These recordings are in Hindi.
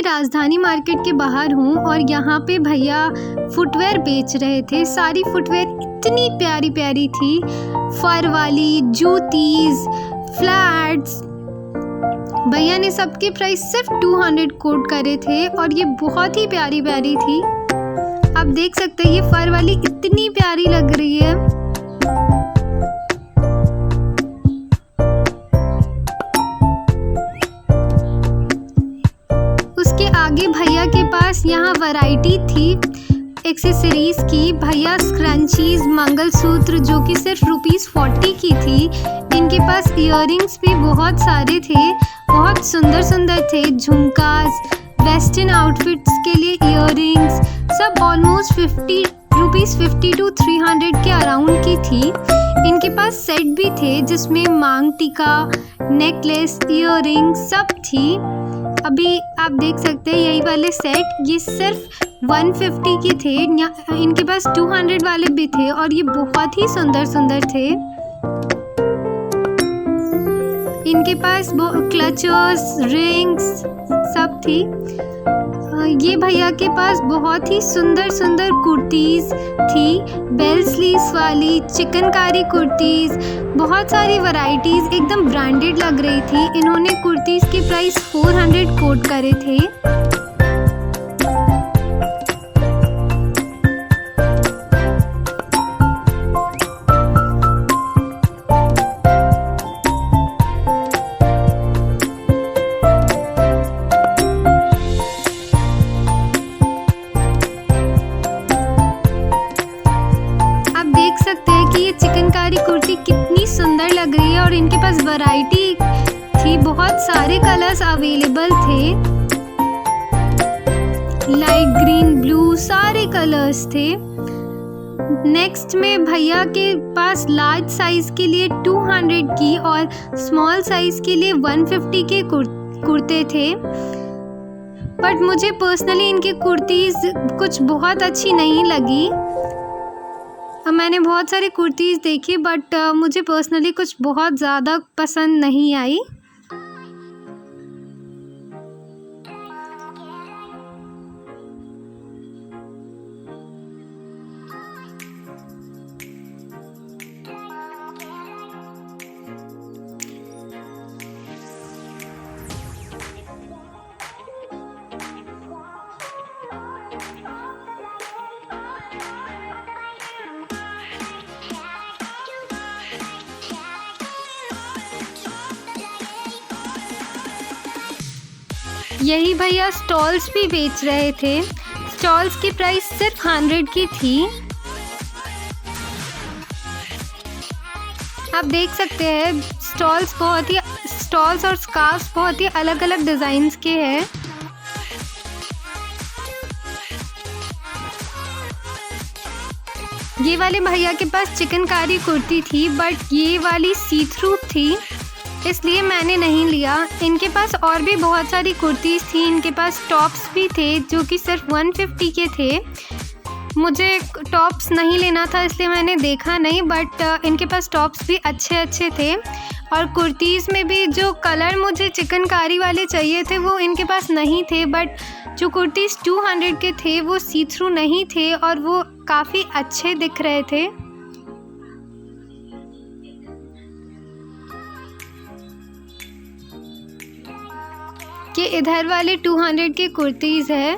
राजधानी मार्केट के बाहर हूँ और यहाँ पे भैया फुटवेयर बेच रहे थे। सारी फुटवेयर इतनी प्यारी प्यारी थी, फर वाली, जूतीज, फ्लैट्स। भैया ने सबके प्राइस सिर्फ 200 कोट करे थे और ये बहुत ही प्यारी प्यारी थी। आप देख सकते हैं ये फर वाली इतनी प्यारी लग रही है। उसके आगे भैया के पास यहाँ वैरायटी थी एक्सेसरीज की। भैया स्क्रंचीज, मंगलसूत्र जो कि सिर्फ ₹40 की थी। इनके पास इयररिंग्स भी बहुत सारे थे, बहुत सुंदर सुंदर थे। झुमकास, वेस्टर्न आउटफिट्स के लिए इयररिंग्स, सब ऑलमोस्ट ₹50 to 300 के अराउंड की थी। इनके पास सेट भी थे जिसमें मांग टीका, नेकलेस, इयररिंग सब थी। अभी आप देख सकते हैं यही वाले सेट, ये सिर्फ 150 के थे। इनके पास 200 वाले भी थे और ये बहुत ही सुंदर सुंदर थे। इनके पास क्लचर्स, रिंग्स सब थी। ये भैया के पास बहुत ही सुंदर सुंदर कुर्तीज़ थी, बेल स्लीव्स वाली, चिकनकारी कुर्तीज़, बहुत सारी वैरायटीज़ एकदम ब्रांडेड लग रही थी। इन्होंने कुर्तीज़ के प्राइस 400 कोट करे थे। चिकनकारी कुर्ती कितनी सुंदर लग रही है और इनके पास वैरायटी थी, बहुत सारे कलर्स अवेलेबल थे। लाइट ग्रीन, ब्लू, सारे कलर्स थे। नेक्स्ट में भैया के पास लार्ज साइज के लिए 200 की और स्मॉल साइज के लिए 150 के कुर्ते थे। बट मुझे पर्सनली इनकी कुर्तीज़ कुछ बहुत अच्छी नहीं लगी। मैंने बहुत सारी कुर्तीज़ देखी बट मुझे पर्सनली कुछ बहुत ज़्यादा पसंद नहीं आई। यही भैया स्टॉल्स भी बेच रहे थे। स्टॉल्स की प्राइस सिर्फ 100 की थी। आप देख सकते हैं स्टॉल्स और स्कार्फ्स बहुत ही अलग अलग डिज़ाइंस के हैं। ये वाले भैया के पास चिकनकारी कुर्ती थी बट ये वाली सी थ्रू थी, इसलिए मैंने नहीं लिया। इनके पास और भी बहुत सारी कुर्तीज़ थी। इनके पास टॉप्स भी थे जो कि सिर्फ 150 के थे। मुझे टॉप्स नहीं लेना था इसलिए मैंने देखा नहीं, बट इनके पास टॉप्स भी अच्छे अच्छे थे। और कुर्तीज़ में भी जो कलर मुझे चिकनकारी वाले चाहिए थे वो इनके पास नहीं थे, बट जो कुर्तीज़ 200 के थे वो सी थ्रू नहीं थे और वो काफ़ी अच्छे दिख रहे थे। कि इधर वाले 200 के कुर्तीज़ है।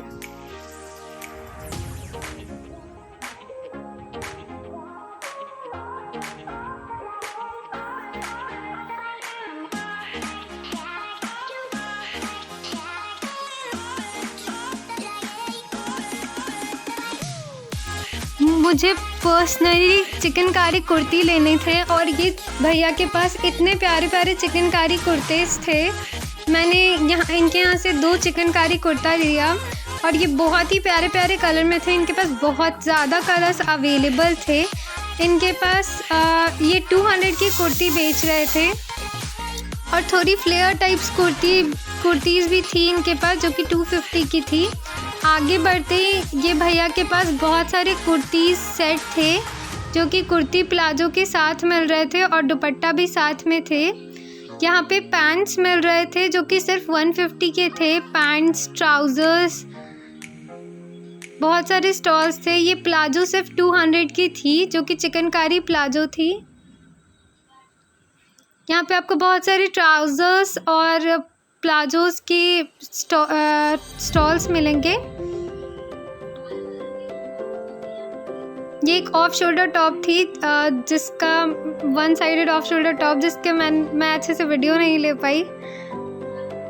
मुझे पर्सनली चिकनकारी कुर्ती लेने थे और ये भैया के पास इतने प्यारे प्यारे चिकनकारी कुर्तेज़ थे। मैंने इनके यहाँ से 2 चिकनकारी कुर्ता लिया और ये बहुत ही प्यारे प्यारे कलर में थे। इनके पास बहुत ज़्यादा कलर्स अवेलेबल थे। इनके पास ये 200 की कुर्ती बेच रहे थे और थोड़ी फ्लेयर टाइप्स कुर्तीज़ भी थी इनके पास जो कि 250 की थी। आगे बढ़ते ही ये भैया के पास बहुत सारे कुर्तीज़ सेट थे जो कि कुर्ती प्लाजो के साथ मिल रहे थे और दुपट्टा भी साथ में थे। यहाँ पे पैंट्स मिल रहे थे जो कि सिर्फ 150 के थे। पैंट्स, ट्राउज़र्स, बहुत सारे स्टॉल्स थे। ये प्लाजो सिर्फ 200 की थी जो कि चिकनकारी प्लाजो थी। यहाँ पे आपको बहुत सारे ट्राउज़र्स और प्लाजोस के स्टॉल्स मिलेंगे। ये एक ऑफ शोल्डर टॉप थी जिसका one sided off shoulder top जिसके मैं अच्छे से वीडियो नहीं ले पाई,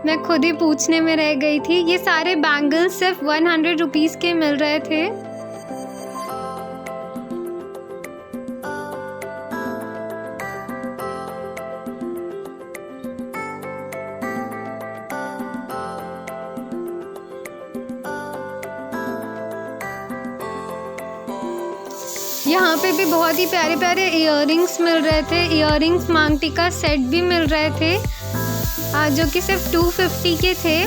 मैं खुद ही पूछने में रह गई थी। ये सारे बैंगल्स सिर्फ 100 रुपीज़ के मिल रहे थे। यहाँ पे भी बहुत ही प्यारे प्यारे इयररिंग्स मिल रहे थे। इयररिंग्स मांग टीका सेट भी मिल रहे थे जो कि सिर्फ 250 के थे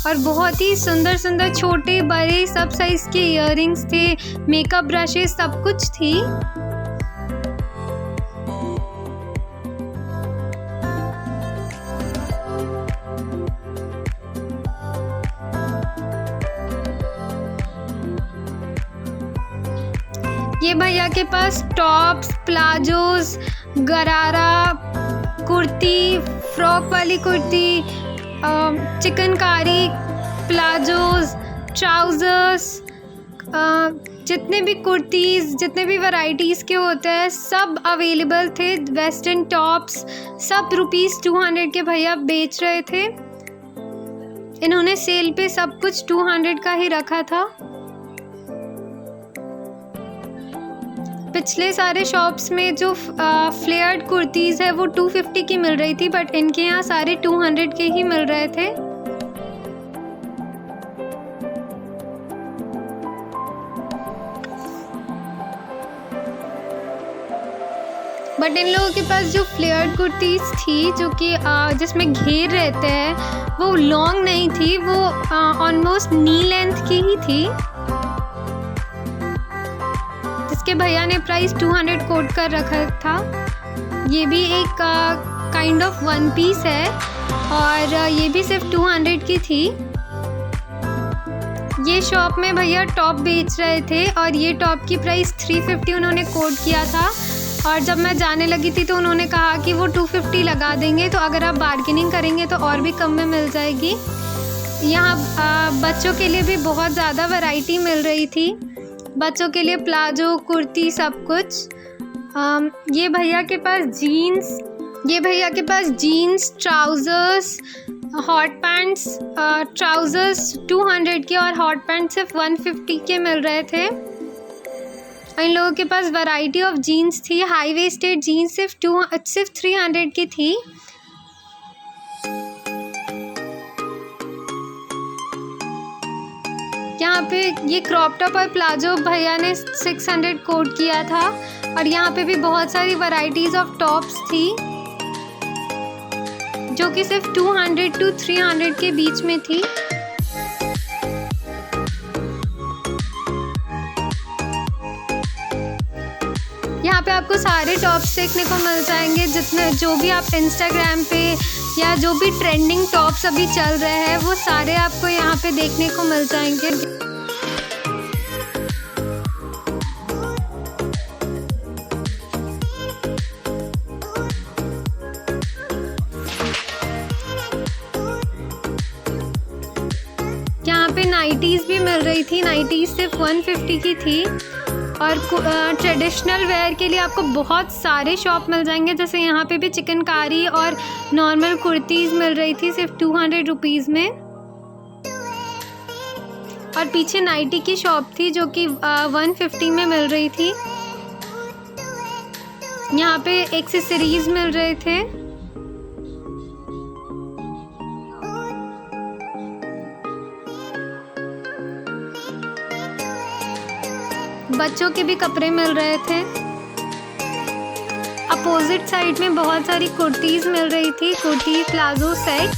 और बहुत ही सुंदर सुंदर छोटे बड़े सब साइज़ के इयररिंग्स थे। मेकअप ब्रशेस सब कुछ थी। ये भैया के पास टॉप्स, प्लाजोस, गरारा कुर्ती, फ्रॉक वाली कुर्ती, चिकनकारी प्लाजोस, ट्राउज़र्स, जितने भी कुर्तीज़, जितने भी वैरायटीज़ के होते हैं सब अवेलेबल थे। वेस्टर्न टॉप्स सब ₹200 के भैया बेच रहे थे। इन्होंने सेल पे सब कुछ 200 का ही रखा था। पिछले सारे शॉप्स में जो फ्लेयर्ड कुर्तीज़ है वो 250 की मिल रही थी, बट इनके यहाँ सारे 200 के ही मिल रहे थे। बट इन लोगों के पास जो फ्लेयर्ड कुर्तीज़ थी जो कि जिसमें घेर रहते हैं वो लॉन्ग नहीं थी, वो ऑलमोस्ट नी लेंथ की ही थी, जिसके भैया ने प्राइस 200 कोट कर रखा था। ये भी एक काइंड ऑफ वन पीस है और ये भी सिर्फ 200 की थी। ये शॉप में भैया टॉप बेच रहे थे और ये टॉप की प्राइस 350 उन्होंने कोट किया था और जब मैं जाने लगी थी तो उन्होंने कहा कि वो 250 लगा देंगे, तो अगर आप बार्गेनिंग करेंगे तो और भी कम में मिल जाएगी। यहाँ बच्चों के लिए भी बहुत ज़्यादा वैरायटी मिल रही थी। बच्चों के लिए प्लाजो, कुर्ती सब कुछ। ये भैया के पास jeans, trousers, hot pants, trousers 200 के और हॉट पैंट्स सिर्फ 150 के मिल रहे थे। इन लोगों के पास वैरायटी ऑफ जीन्स थी। हाई वेस्टेड जीन्स सिर्फ 300 की थी। यहाँ पे ये क्रॉप टॉप और प्लाजो भैया ने 600 कोट किया था और यहाँ पे भी बहुत सारी वैरायटीज़ ऑफ टॉप्स थी जो कि सिर्फ 200 to 300 के बीच में थी। यहाँ पे आपको सारे टॉप्स देखने को मिल जाएंगे जितने जो भी आप इंस्टाग्राम पे या जो भी ट्रेंडिंग टॉप्स अभी चल रहे हैं वो सारे आपको यहाँ पे देखने को मिल जाएंगे। यहाँ पे नाइटीज़ भी मिल रही थी। नाइटीज़ सिर्फ 150 की थी और ट्रेडिशनल वेयर के लिए आपको बहुत सारे शॉप मिल जाएंगे। जैसे यहाँ पे भी चिकनकारी और नॉर्मल कुर्तीज़ मिल रही थी सिर्फ 200 रुपीज़ में। और पीछे नाइटी की शॉप थी जो कि 150 में मिल रही थी। यहाँ पे एक्सेसरीज मिल रहे थे। बच्चों के भी कपड़े मिल रहे थे। अपोजिट साइड में बहुत सारी कुर्तीज़ मिल रही थी। कुर्ती प्लाजो सेट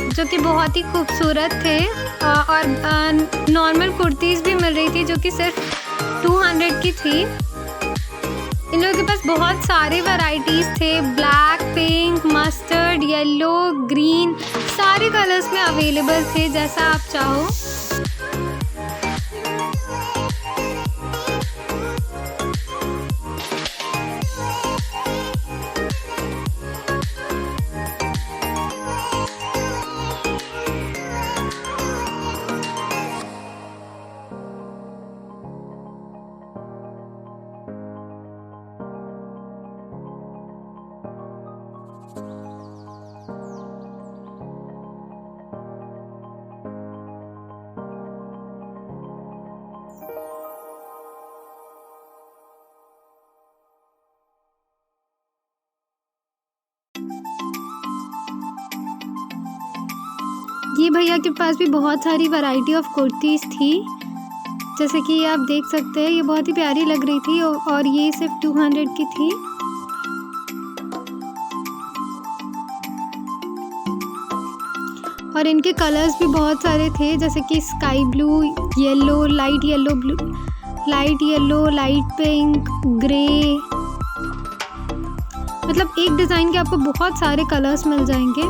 जो कि बहुत ही खूबसूरत थे और नॉर्मल कुर्तीज़ भी मिल रही थी जो कि सिर्फ 200 की थी। इन लोगों के पास बहुत सारे वैरायटीज़ थे, black, pink, mustard, yellow, green, सारे कलर्स में अवेलेबल थे, जैसा आप चाहो। ये भैया के पास भी बहुत सारी वैरायटी ऑफ कुर्तीज़ थी, जैसे कि आप देख सकते हैं। ये बहुत ही प्यारी लग रही थी और ये सिर्फ 200 की थी। और इनके कलर्स भी बहुत सारे थे, जैसे कि sky blue, yellow, light yellow, blue, light yellow, light pink, grey. मतलब एक डिज़ाइन के आपको बहुत सारे कलर्स मिल जाएंगे।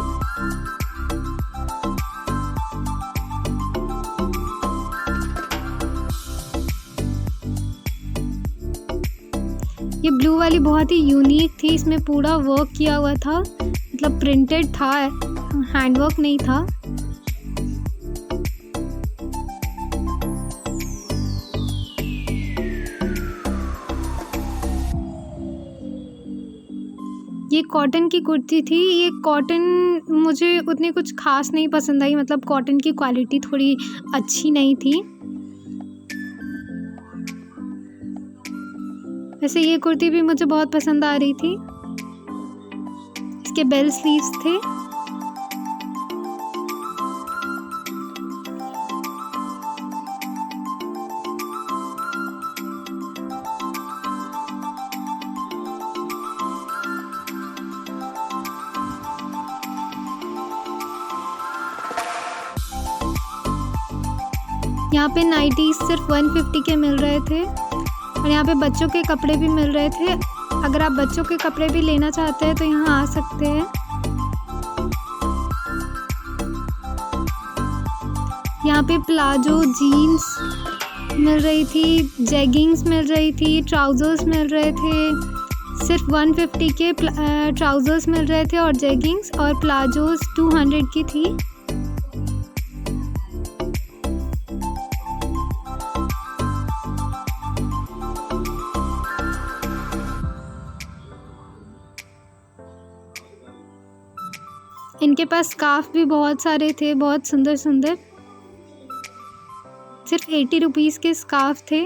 ये ब्लू वाली बहुत ही यूनिक थी, इसमें पूरा वर्क किया हुआ था, मतलब प्रिंटेड था, हैंडवर्क नहीं था। ये कॉटन की कुर्ती थी। ये कॉटन मुझे उतनी कुछ खास नहीं पसंद आई, मतलब कॉटन की क्वालिटी थोड़ी अच्छी नहीं थी। वैसे ये कुर्ती भी मुझे बहुत पसंद आ रही थी। इसके बेल स्लीव्स थे। यहाँ पे नाइटीज सिर्फ 150 के मिल रहे थे और यहाँ पे बच्चों के कपड़े भी मिल रहे थे। अगर आप बच्चों के कपड़े भी लेना चाहते हैं तो यहाँ आ सकते हैं। यहाँ पे प्लाजो, जीन्स मिल रही थी, जेगिंग्स मिल रही थी, ट्राउज़र्स मिल रहे थे। सिर्फ 150 के ट्राउज़र्स मिल रहे थे और जेगिंग्स, और प्लाजोस 200 की थी। इनके पास स्कार्फ भी बहुत सारे थे, बहुत सुंदर सुंदर। सिर्फ 80 रुपीज़ के स्कार्फ थे।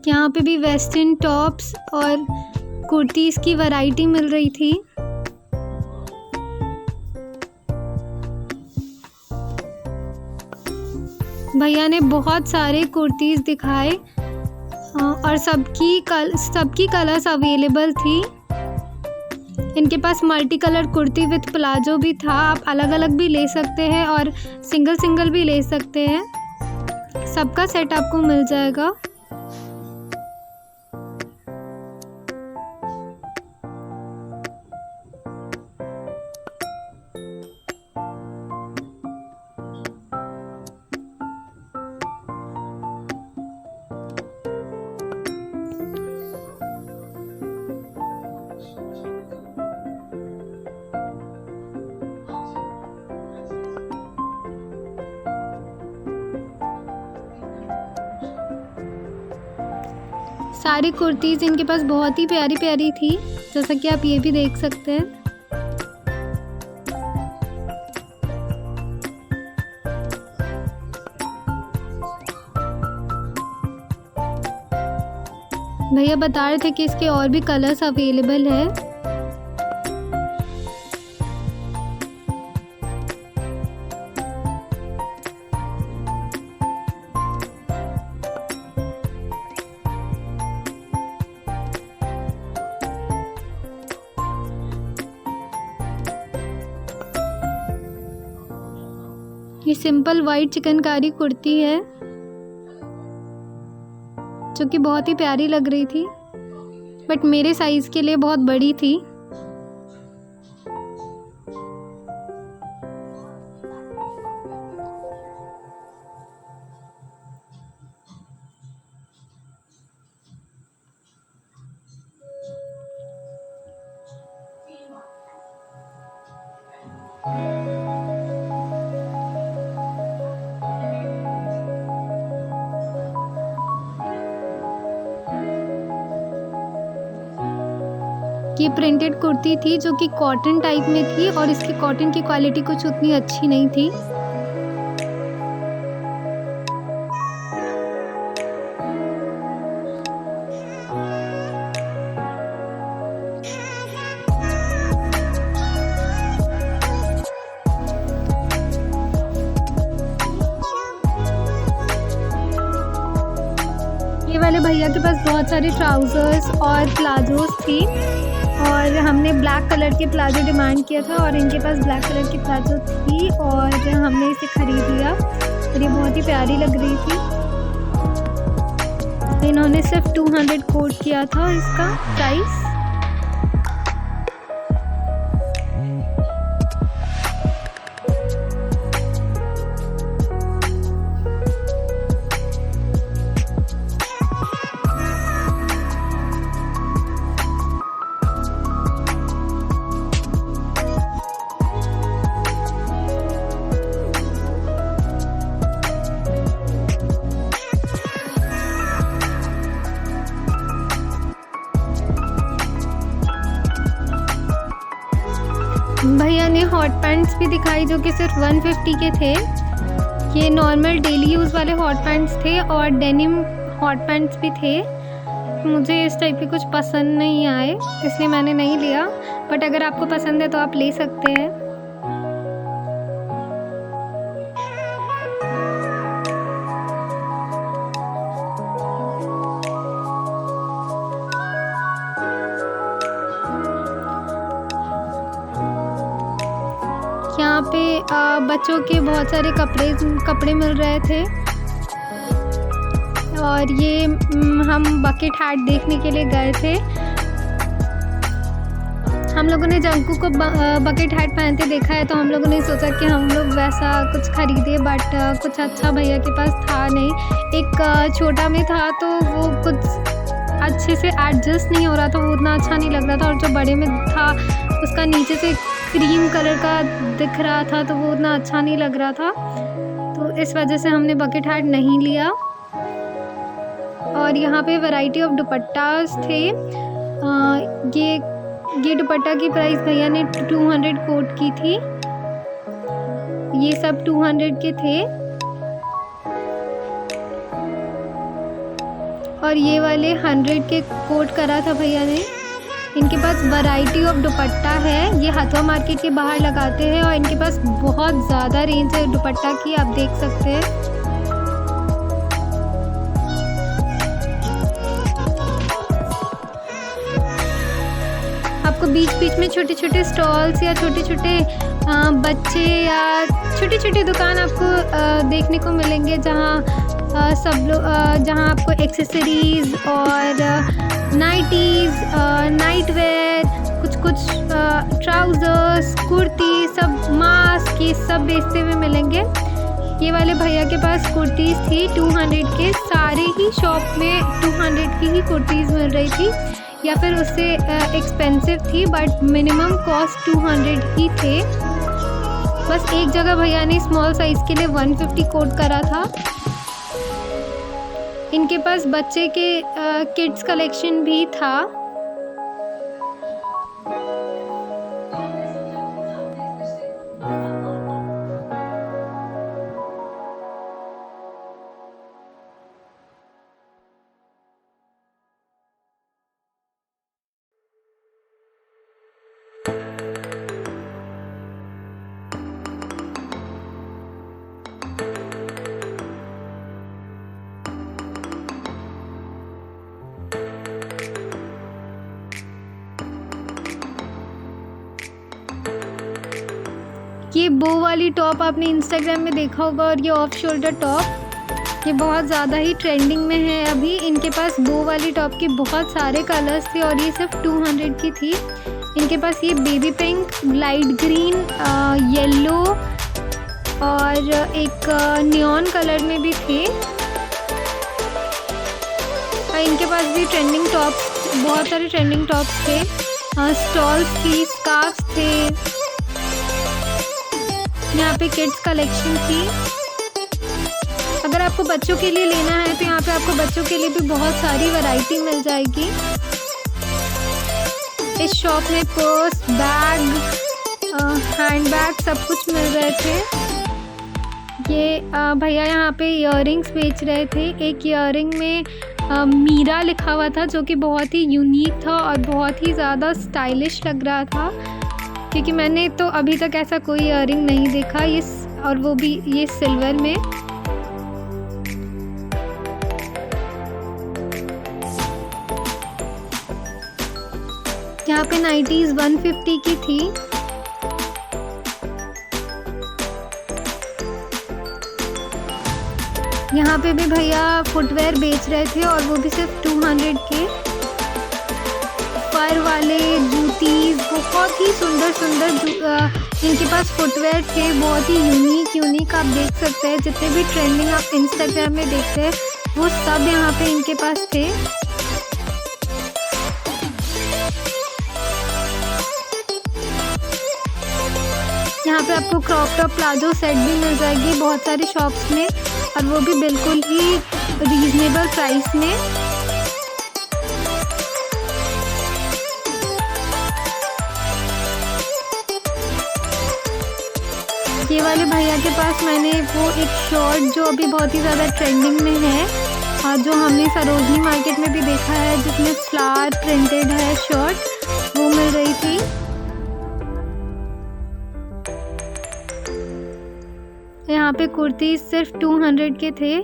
यहाँ पे भी वेस्टर्न टॉप्स और कुर्तीज़ की वैरायटी मिल रही थी। भैया ने बहुत सारे कुर्तीज़ दिखाए और सबकी कलर्स अवेलेबल थी। इनके पास multi colour kurti with palazzo भी था। आप अलग अलग भी ले सकते हैं और सिंगल सिंगल भी ले सकते हैं। सबका सेट आपको मिल जाएगा। सारी कुर्तीज़ इनके पास बहुत ही प्यारी प्यारी थी, जैसा कि आप ये भी देख सकते हैं। भैया बता रहे थे कि इसके और भी कलर्स अवेलेबल है। ये सिंपल वाइट चिकनकारी कुर्ती है जो कि बहुत ही प्यारी लग रही थी, बट मेरे साइज़ के लिए बहुत बड़ी थी। ये प्रिंटेड कुर्ती थी जो कि कॉटन टाइप में थी और इसकी कॉटन की क्वालिटी कुछ उतनी अच्छी नहीं थी। ये वाले भैया के पास बहुत सारे ट्राउज़र्स और प्लाजोस थी और हमने ब्लैक कलर के प्लाजो डिमांड किया था और इनके पास ब्लैक कलर की प्लाजो थी और हमने इसे ख़रीद लिया और ये बहुत ही प्यारी लग रही थी। इन्होंने सिर्फ 200 कोट किया था इसका प्राइस। भैया ने हॉट पैंट्स भी दिखाई जो कि सिर्फ 150 के थे। ये नॉर्मल डेली यूज़ वाले हॉट पैंट्स थे और डेनिम हॉट पैंट्स भी थे। मुझे इस टाइप के कुछ पसंद नहीं आए इसलिए मैंने नहीं लिया, बट अगर आपको पसंद है तो आप ले सकते हैं। यहाँ पे बच्चों के बहुत सारे कपड़े मिल रहे थे और ये हम बकेट हैट देखने के लिए गए थे। हम लोगों ने जंकू को बकेट हैट पहनते देखा है तो हम लोगों ने सोचा कि हम लोग वैसा कुछ खरीदे, बट कुछ अच्छा भैया के पास था नहीं। एक छोटा में था तो वो कुछ अच्छे से एडजस्ट नहीं हो रहा था, वो उतना अच्छा नहीं लग रहा था, और जो बड़े में था उसका नीचे से क्रीम कलर का दिख रहा था तो वो उतना अच्छा नहीं लग रहा था, तो इस वजह से हमने बकेट हैट नहीं लिया। और यहाँ पे वैरायटी ऑफ दुपट्टास थे। ये दुपट्टा की प्राइस भैया ने 200 कोट की थी। ये सब 200 के थे और ये वाले 100 के कोट करा था भैया ने। इनके पास वैरायटी ऑफ दुपट्टा है। ये हथवा मार्केट के बाहर लगाते हैं और इनके पास बहुत ज़्यादा रेंज है दुपट्टा की, आप देख सकते हैं। आपको बीच बीच में छोटे छोटे स्टॉल्स या छोटे छोटे बच्चे या छोटी छोटी दुकान आपको देखने को मिलेंगे जहाँ जहाँ आपको एक्सेसरीज़ और नाइटीज़, नाइट वेयर, कुछ ट्राउज़र्स, कुर्ती, सब मास्क, ये सब बेचते हुए मिलेंगे। ये वाले भैया के पास कुर्तीज़ थी 200 के, सारे ही शॉप में 200 की ही कुर्तीज़ मिल रही थी या फिर उससे एक्सपेंसिव थी, बट मिनिमम कॉस्ट 200 ही थे। बस एक जगह भैया ने स्मॉल साइज़ के लिए 150 कोट करा था। इनके पास बच्चे के किड्स कलेक्शन भी था। ये बो वाली टॉप आपने इंस्टाग्राम में देखा होगा, और ये ऑफ शोल्डर टॉप ये बहुत ज़्यादा ही ट्रेंडिंग में है अभी। इनके पास बो वाली टॉप के बहुत सारे कलर्स थे और ये सिर्फ 200 की थी। इनके पास ये baby pink, light green, yellow और एक नियॉन कलर में भी थे। इनके पास भी ट्रेंडिंग टॉप, बहुत सारे ट्रेंडिंग टॉप्स थे, स्टॉल्स थी, स्कार्फ्स थे, यहाँ पे किड्स कलेक्शन थी। अगर आपको बच्चों के लिए लेना है तो यहाँ पे आपको बच्चों के लिए भी बहुत सारी वैरायटी मिल जाएगी। इस शॉप में पर्स, बैग, हैंड बैग सब कुछ मिल रहे थे। ये भैया यहाँ पे इयररिंग्स बेच रहे थे। एक इयररिंग में मीरा लिखा हुआ था जो कि बहुत ही यूनिक था और बहुत ही ज़्यादा स्टाइलिश लग रहा था, क्योंकि मैंने तो अभी तक ऐसा कोई इयररिंग नहीं देखा, ये और वो भी ये सिल्वर में। यहाँ पे नाइटीज़ 150 की थी। यहाँ पे भी भैया फुटवेयर बेच रहे थे और वो भी सिर्फ 200 के। फर वाले जूतीज़, बहुत ही सुंदर सुंदर इनके पास फुटवेयर थे, बहुत ही यूनिक आप देख सकते हैं। जितने भी ट्रेंडिंग आप इंस्टाग्राम में देखते हैं वो सब यहाँ पे इनके पास थे। यहाँ पे आपको क्रॉप टॉप प्लाजो सेट भी मिल जाएगी बहुत सारी शॉप्स में, और वो भी बिल्कुल ही रीजनेबल प्राइस में। ये वाले भैया के पास मैंने वो एक शर्ट जो अभी बहुत ही ज़्यादा ट्रेंडिंग में है और जो हमने सरोजनी मार्केट में भी देखा है, जिसमें फ्लावर प्रिंटेड है शर्ट, वो मिल रही थी। यहाँ पे कुर्ती सिर्फ 200 के थे।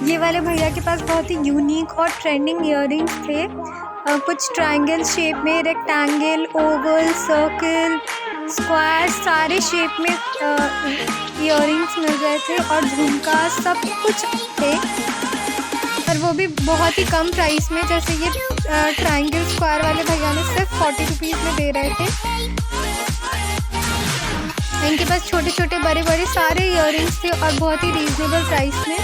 ये वाले भैया के पास बहुत ही यूनिक और ट्रेंडिंग इयररिंग्स थे, कुछ ट्रायंगल शेप में, रेक्टेंगल, ओवल, सर्कल, स्क्वायर, सारे शेप में इयररिंग्स मिल रहे थे और झुमका सब कुछ थे, और वो भी बहुत ही कम प्राइस में। जैसे ये ट्रायंगल स्क्वायर वाले भैया ने सिर्फ 40 रुपीज़ में दे रहे थे। इनके पास छोटे छोटे बड़े बड़े सारे इयररिंग्स थे और बहुत ही रीजनेबल प्राइस में।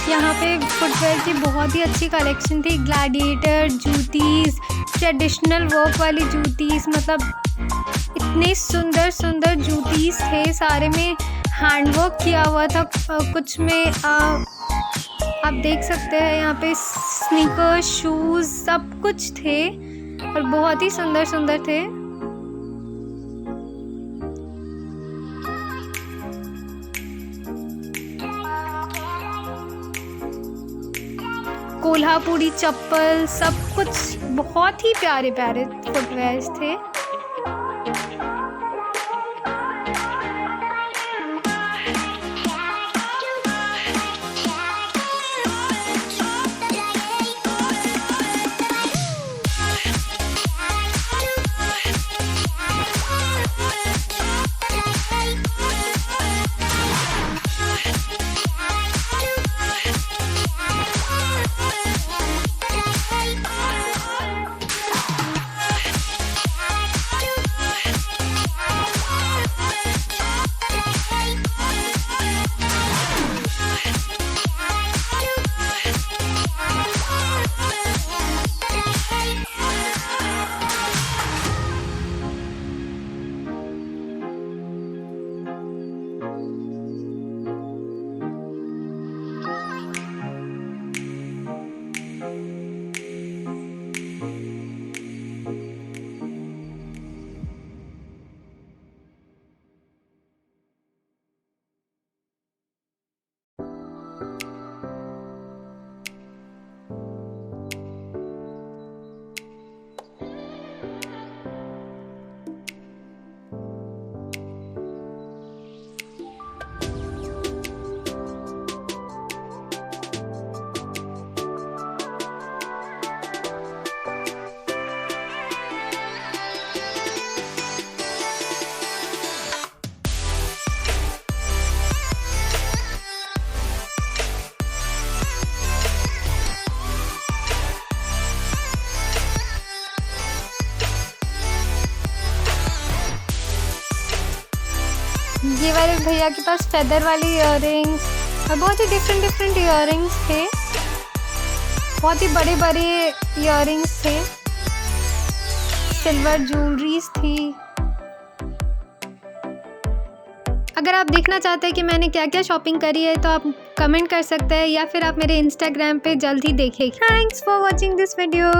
यहाँ पे फुटवेयर की बहुत ही अच्छी कलेक्शन थी। ग्लैडिएटर, जूतीज़, ट्रेडिशनल वर्क वाली जूतीज़, मतलब इतने सुंदर सुंदर जूतीज़ थे। सारे में हैंडवर्क किया हुआ था, कुछ में आप देख सकते हैं यहाँ पे स्नीकर्स, शूज़ सब कुछ थे और बहुत ही सुंदर सुंदर थे। कोल्हापुरी चप्पल, सब कुछ बहुत ही प्यारे प्यारे फुटवेयर्स थे। भैया के पास फेदर वाली ईयरिंग्स और बहुत ही डिफरेंट ईयरिंग्स थे। बहुत ही बड़े बड़े ईयरिंग्स थे, सिल्वर ज्वेलरीज थी। अगर आप देखना चाहते हैं कि मैंने क्या क्या शॉपिंग करी है तो आप कमेंट कर सकते हैं या फिर आप मेरे इंस्टाग्राम पे जल्द ही देखेंगे। Thanks for watching this video.